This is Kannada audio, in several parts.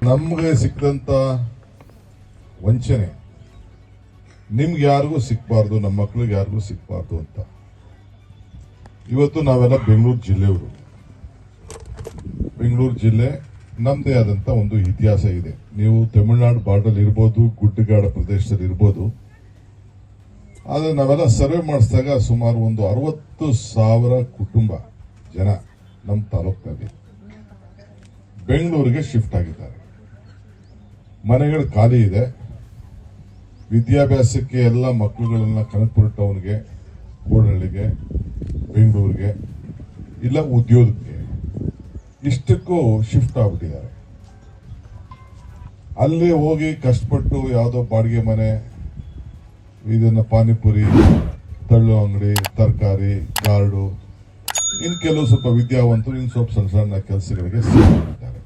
ನಮ್ಗೆ ಸಿಕ್ಕಂತ ವಂಚನೆ ನಿಮ್ಗೆ ಯಾರಿಗೂ ಸಿಕ್ಬಾರ್ದು, ನಮ್ಮ ಮಕ್ಳಿಗೆ ಯಾರಿಗೂ ಸಿಕ್ಬಾರ್ದು ಅಂತ ಇವತ್ತು ನಾವೆಲ್ಲ ಬೆಂಗಳೂರು ಜಿಲ್ಲೆಯವರು. ಬೆಂಗಳೂರು ಜಿಲ್ಲೆ ನಮ್ದೇ ಆದಂತ ಒಂದು ಇತಿಹಾಸ ಇದೆ. ನೀವು ತಮಿಳುನಾಡು ಬಾರ್ಡರ್ ಇರ್ಬೋದು, ಗುಡ್ಡಗಾಡ ಪ್ರದೇಶದಲ್ಲಿ ಇರ್ಬೋದು. ಆದ್ರೆ ನಾವೆಲ್ಲ ಸರ್ವೆ ಮಾಡಿಸಿದಾಗ ಸುಮಾರು ಒಂದು 60,000 ಕುಟುಂಬ ಜನ ನಮ್ಮ ತಾಲೂಕಿನಲ್ಲಿ ಬೆಂಗಳೂರಿಗೆ ಶಿಫ್ಟ್ ಆಗಿದ್ದಾರೆ. ಮನೆಗಳು ಖಾಲಿ ಇದೆ. ವಿದ್ಯಾಭ್ಯಾಸಕ್ಕೆ ಎಲ್ಲ ಮಕ್ಕಳುಗಳನ್ನ ಕನಕಪುರ ಟೌನ್ಗೆ, ಕೋಡಹಳ್ಳಿಗೆ, ಬೆಂಗಳೂರಿಗೆ, ಇಲ್ಲ ಉದ್ಯೋಗಕ್ಕೆ ಇಷ್ಟಕ್ಕೂ ಶಿಫ್ಟ್ ಆಗ್ಬಿಟ್ಟಿದ್ದಾರೆ. ಅಲ್ಲಿ ಹೋಗಿ ಕಷ್ಟಪಟ್ಟು ಯಾವುದೋ ಬಾಡಿಗೆ ಮನೆ, ಇದನ್ನ ಪಾನಿಪುರಿ, ತಳ್ಳು ಅಂಗಡಿ, ತರಕಾರಿ, ಗಾರ್ಡು, ಇನ್ ಕೆಲವು ಸ್ವಲ್ಪ ವಿದ್ಯಾವಂತರು ಇನ್ ಸ್ವಲ್ಪ ಸಣ್ಣ ಸಣ್ಣ ಕೆಲಸಗಳಿಗೆ ಸೇರಿದ್ದಾರೆ.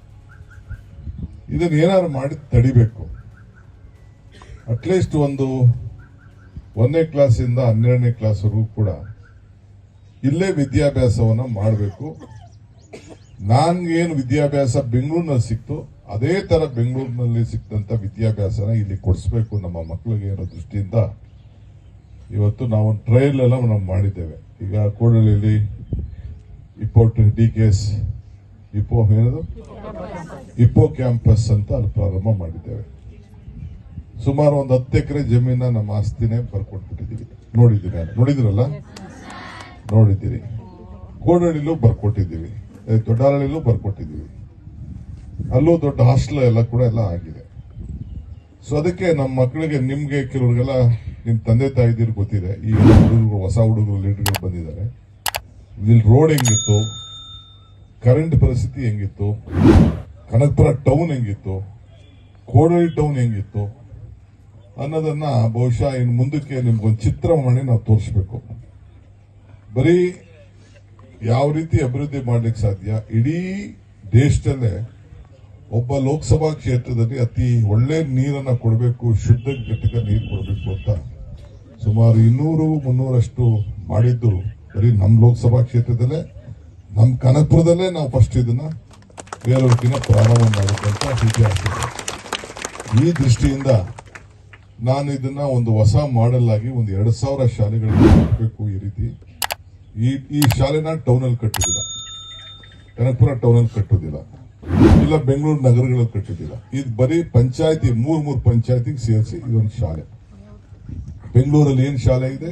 ಇದನ್ನ ಏನಾದ್ರು ಮಾಡಿ ತಡಿಬೇಕು. ಅಟ್ಲೀಸ್ಟ್ ಒಂದು 1ನೇ ಕ್ಲಾಸಿಂದ 12ನೇ ಕ್ಲಾಸ್ವರೆಗೂ ಕೂಡ ಇಲ್ಲೇ ವಿದ್ಯಾಭ್ಯಾಸವನ್ನ ಮಾಡಬೇಕು. ನನ್ಗೇನು ವಿದ್ಯಾಭ್ಯಾಸ ಬೆಂಗಳೂರಿನಲ್ಲಿ ಸಿಕ್ತು ಅದೇ ತರ ಬೆಂಗಳೂರಿನಲ್ಲಿ ಸಿಕ್ತಂತ ವಿದ್ಯಾಭ್ಯಾಸನ ಇಲ್ಲಿ ಕೊಡಿಸ್ಬೇಕು ನಮ್ಮ ಮಕ್ಕಳಿಗೆ ಅನ್ನೋ ದೃಷ್ಟಿಯಿಂದ ಇವತ್ತು ನಾವು ಟ್ರಯಲ್ ಎಲ್ಲ ನಾವು ಮಾಡಿದ್ದೇವೆ. ಈಗ ಕೋಡಹಳ್ಳಿಯಲ್ಲಿ DKS ಇಪ್ಪೋ ಕ್ಯಾಂಪಸ್ ಅಂತ ಅಲ್ಲಿ ಪ್ರಾರಂಭ ಮಾಡಿದ್ದೇವೆ. ಸುಮಾರು ಒಂದು 10 ಎಕರೆ ಜಮೀನ ನಮ್ಮ ಆಸ್ತಿನೇ ಬರ್ಕೊಟ್ಬಿಟ್ಟಿದ್ದೀವಿ. ನೋಡಿದಿರಲ್ಲ, ನೋಡಿದ್ದೀರಿ. ಕೋಡಹಳ್ಳಿಲೂ ಬರ್ಕೊಟ್ಟಿದ್ದೀವಿ, ದೊಡ್ಡಹಳ್ಳಿಲೂ ಬರ್ಕೊಟ್ಟಿದ್ದೀವಿ. ಅಲ್ಲೂ ದೊಡ್ಡ ಹಾಸ್ಟೆಲ್ ಎಲ್ಲ ಕೂಡ ಎಲ್ಲ ಆಗಿದೆ. ಸೊ ಅದಕ್ಕೆ ನಮ್ಮ ಮಕ್ಕಳಿಗೆ, ನಿಮ್ಗೆ ಕೆಲವ್ರಿಗೆಲ್ಲ ನಿಮ್ ತಂದೆ ತಾಯಿದಿರು ಗೊತ್ತಿದೆ. ಈಗ ಹುಡುಗರು, ಹೊಸ ಹುಡುಗರು ಲೀಡರ್ಗಳು ಬಂದಿದ್ದಾರೆ. ಇಲ್ಲಿ ರೋಡ್ ಹೆಂಗಿತ್ತು, ಕರೆಂಟ್ ಪರಿಸ್ಥಿತಿ ಹೆಂಗಿತ್ತು, ಕನಕಪುರ ಟೌನ್ ಹೆಂಗಿತ್ತು, ಕೋಡಹಳ್ಳಿ ಟೌನ್ ಹೆಂಗಿತ್ತು ಅನ್ನೋದನ್ನ ಬಹುಶಃ ಇನ್ನು ಮುಂದಕ್ಕೆ ನಿಮ್ಗೊಂದು ಚಿತ್ರ ಮಾಡಿ ನಾವು ತೋರಿಸ್ಬೇಕು. ಬರೀ ಯಾವ ರೀತಿ ಅಭಿವೃದ್ಧಿ ಮಾಡ್ಲಿಕ್ಕೆ ಸಾಧ್ಯ, ಇಡೀ ದೇಶದಲ್ಲೇ ಒಬ್ಬ ಲೋಕಸಭಾ ಕ್ಷೇತ್ರದಲ್ಲಿ ಅತಿ ಒಳ್ಳೆ ನೀರನ್ನ ಕೊಡಬೇಕು, ಶುದ್ಧ ಘಟಕ ನೀರು ಕೊಡಬೇಕು ಅಂತ ಸುಮಾರು 200-300 ಮಾಡಿದ್ದು ಬರೀ ನಮ್ಮ ಲೋಕಸಭಾ ಕ್ಷೇತ್ರದಲ್ಲೇ, ನಮ್ಮ ಕನಕಪುರದಲ್ಲೇ ನಾವು ಫಸ್ಟ್ ಇದನ್ನ ಬೇರೆಯವ್ರಿಗಿಂತ ಪ್ರಾರಂಭ ಮಾಡಬೇಕಂತ ಇತಿಹಾಸ. ಈ ದೃಷ್ಟಿಯಿಂದ ನಾನು ಇದನ್ನ ಒಂದು ಹೊಸ ಮಾಡೆಲ್ ಆಗಿ ಒಂದು 2,000 ಶಾಲೆಗಳನ್ನು ಕಟ್ಟಬೇಕು. ಈ ರೀತಿ ಈ ಶಾಲೆನ ಟೌನಲ್ಲಿ ಕಟ್ಟುದಿಲ್ಲ, ಕನಕಪುರ ಟೌನಲ್ಲಿ ಕಟ್ಟುದಿಲ್ಲ, ಇಲ್ಲ ಬೆಂಗಳೂರು ನಗರಗಳಲ್ಲಿ ಕಟ್ಟುದಿಲ್ಲ. ಇದು ಬರೀ ಪಂಚಾಯತಿ, 3 ಪಂಚಾಯತಿಗೆ ಸೇರಿಸಿ ಇದೊಂದು ಶಾಲೆ. ಬೆಂಗಳೂರಲ್ಲಿ ಏನ್ ಶಾಲೆ ಇದೆ,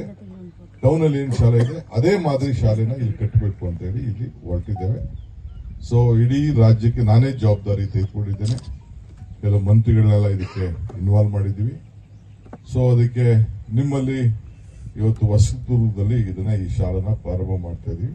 ಟೌನಲ್ಲಿ ಏನ್ ಶಾಲೆ ಇದೆ, ಅದೇ ಮಾದರಿ ಶಾಲೆನ ಇಲ್ಲಿ ಕಟ್ಟಬೇಕು ಅಂತ ಹೇಳಿ ಇಲ್ಲಿ ಹೊರಟಿದ್ದೇವೆ. ಸೊ ಇಡೀ ರಾಜ್ಯಕ್ಕೆ ನಾನೇ ಜವಾಬ್ದಾರಿ ತೆಗೆದುಕೊಂಡಿದ್ದೇನೆ. ಕೆಲವು ಮಂತ್ರಿಗಳನ್ನೆಲ್ಲ ಇದಕ್ಕೆ ಇನ್ವಾಲ್ವ್ ಮಾಡಿದ್ದೀವಿ. ಸೊ ಅದಕ್ಕೆ ನಿಮ್ಮಲ್ಲಿ ಇವತ್ತು ಹೊಸದುರ್ಗದಲ್ಲಿ ಈ ಶಾಲೆನ ಪ್ರಾರಂಭ ಮಾಡ್ತಾ ಇದೀವಿ.